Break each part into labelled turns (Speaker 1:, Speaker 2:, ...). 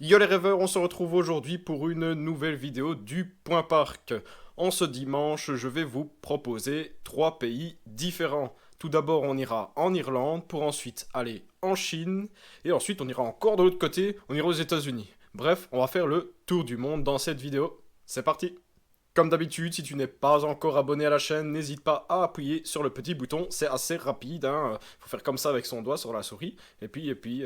Speaker 1: Yo les rêveurs, on se retrouve aujourd'hui pour une nouvelle vidéo du Point Parc. En ce dimanche, je vais vous proposer 3 pays différents. Tout d'abord, on ira en Irlande pour ensuite aller en Chine et ensuite on ira encore de l'autre côté, on ira aux États-Unis. Bref, on va faire le tour du monde dans cette vidéo. C'est parti! Comme d'habitude, si tu n'es pas encore abonné à la chaîne, n'hésite pas à appuyer sur le petit bouton, c'est assez rapide, hein. Faut faire comme ça avec son doigt sur la souris, et puis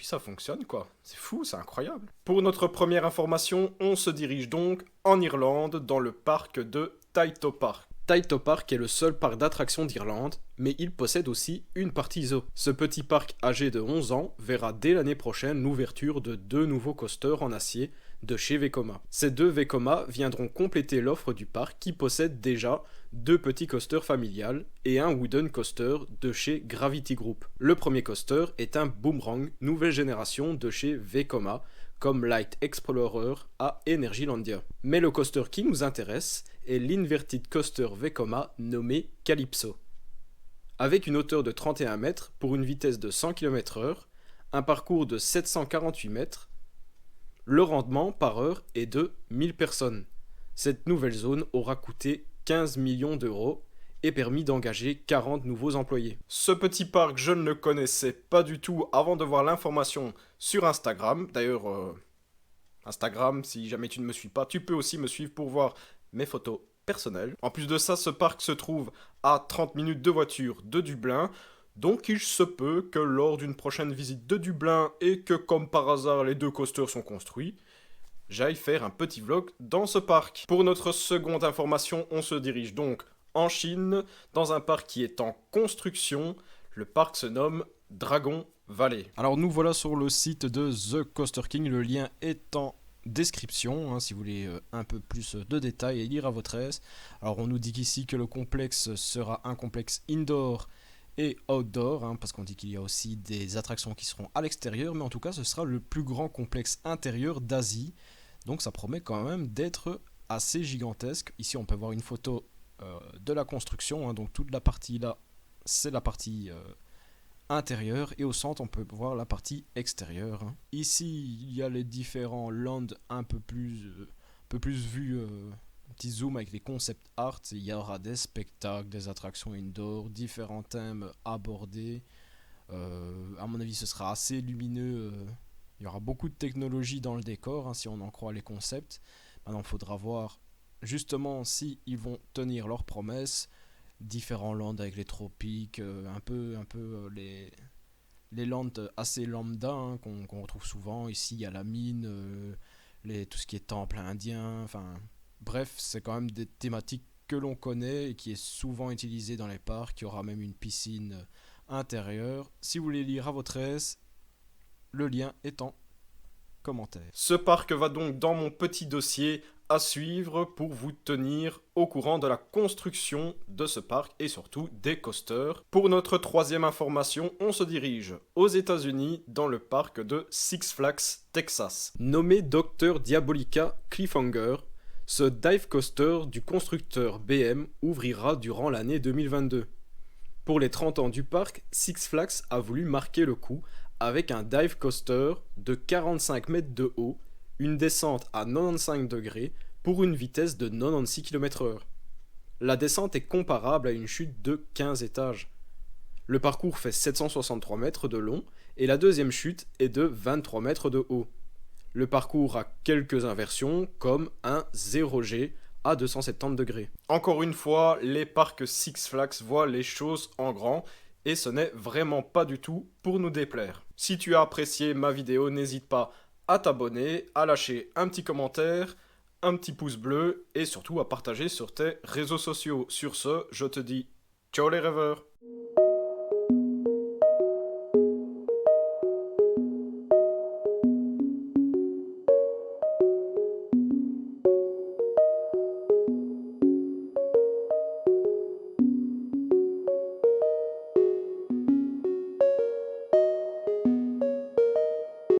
Speaker 1: ça fonctionne quoi. C'est fou, c'est incroyable. Pour notre première information, on se dirige donc en Irlande, dans le parc de Taito Park. Taito Park est le seul parc d'attractions d'Irlande, mais il possède aussi une partie zoo. Ce petit parc âgé de 11 ans verra dès l'année prochaine l'ouverture de 2 nouveaux coasters en acier de chez Vekoma. Ces 2 Vekoma viendront compléter l'offre du parc qui possède déjà 2 petits coasters familiales et un wooden coaster de chez Gravity Group. Le premier coaster est un boomerang nouvelle génération de chez Vekoma, comme Light Explorer à Energylandia. Mais le coaster qui nous intéresse est l'Inverted Coaster Vekoma nommé Calypso. Avec une hauteur de 31 mètres pour une vitesse de 100 km/h, un parcours de 748 mètres, le rendement par heure est de 1000 personnes. Cette nouvelle zone aura coûté 15 millions d'euros et permis d'engager 40 nouveaux employés. Ce petit parc, je ne le connaissais pas du tout avant de voir l'information sur Instagram. D'ailleurs, Instagram, si jamais tu ne me suis pas, tu peux aussi me suivre pour voir mes photos personnelles. En plus de ça, ce parc se trouve à 30 minutes de voiture de Dublin. Donc il se peut que lors d'une prochaine visite de Dublin et que comme par hasard les 2 coasters sont construits, j'aille faire un petit vlog dans ce parc. Pour notre seconde information, on se dirige donc en Chine, dans un parc qui est en construction. Le parc se nomme Dragon Valley. Alors nous voilà sur le site de The Coaster King, le lien est en description, hein, si vous voulez un peu plus de détails et lire à votre aise. Alors on nous dit qu'ici que le complexe sera un complexe indoor et outdoor, hein, parce qu'on dit qu'il y a aussi des attractions qui seront à l'extérieur, mais en tout cas ce sera le plus grand complexe intérieur d'Asie, donc ça promet quand même d'être assez gigantesque. Ici on peut voir une photo de la construction, hein, donc toute la partie là c'est la partie intérieure, et au centre on peut voir la partie extérieure, hein. Ici il y a les différents lands un peu plus vus, petit zoom avec les concept art. Il y aura des spectacles, des attractions indoor, différents thèmes abordés. À mon avis, ce sera assez lumineux. Il y aura beaucoup de technologie dans le décor, hein, si on en croit les concepts. Maintenant, il faudra voir justement si ils vont tenir leurs promesses. Différents lands avec les tropiques, les lands assez lambda, hein, qu'on retrouve souvent. Ici, il y a la mine, tout ce qui est temple indien, enfin. Bref, c'est quand même des thématiques que l'on connaît et qui est souvent utilisée dans les parcs. Il y aura même une piscine intérieure. Si vous voulez lire à votre aise, le lien est en commentaire. Ce parc va donc dans mon petit dossier à suivre pour vous tenir au courant de la construction de ce parc et surtout des coasters. Pour notre troisième information, on se dirige aux États-Unis dans le parc de Six Flags Texas. Nommé Dr Diabolica Cliffhanger, ce dive coaster du constructeur BM ouvrira durant l'année 2022. Pour les 30 ans du parc, Six Flags a voulu marquer le coup avec un dive coaster de 45 mètres de haut, une descente à 95 degrés pour une vitesse de 96 km/h. La descente est comparable à une chute de 15 étages. Le parcours fait 763 mètres de long et la deuxième chute est de 23 mètres de haut. Le parcours a quelques inversions comme un 0G à 270 degrés. Encore une fois, les parcs Six Flags voient les choses en grand et ce n'est vraiment pas du tout pour nous déplaire. Si tu as apprécié ma vidéo, n'hésite pas à t'abonner, à lâcher un petit commentaire, un petit pouce bleu et surtout à partager sur tes réseaux sociaux. Sur ce, je te dis ciao les rêveurs!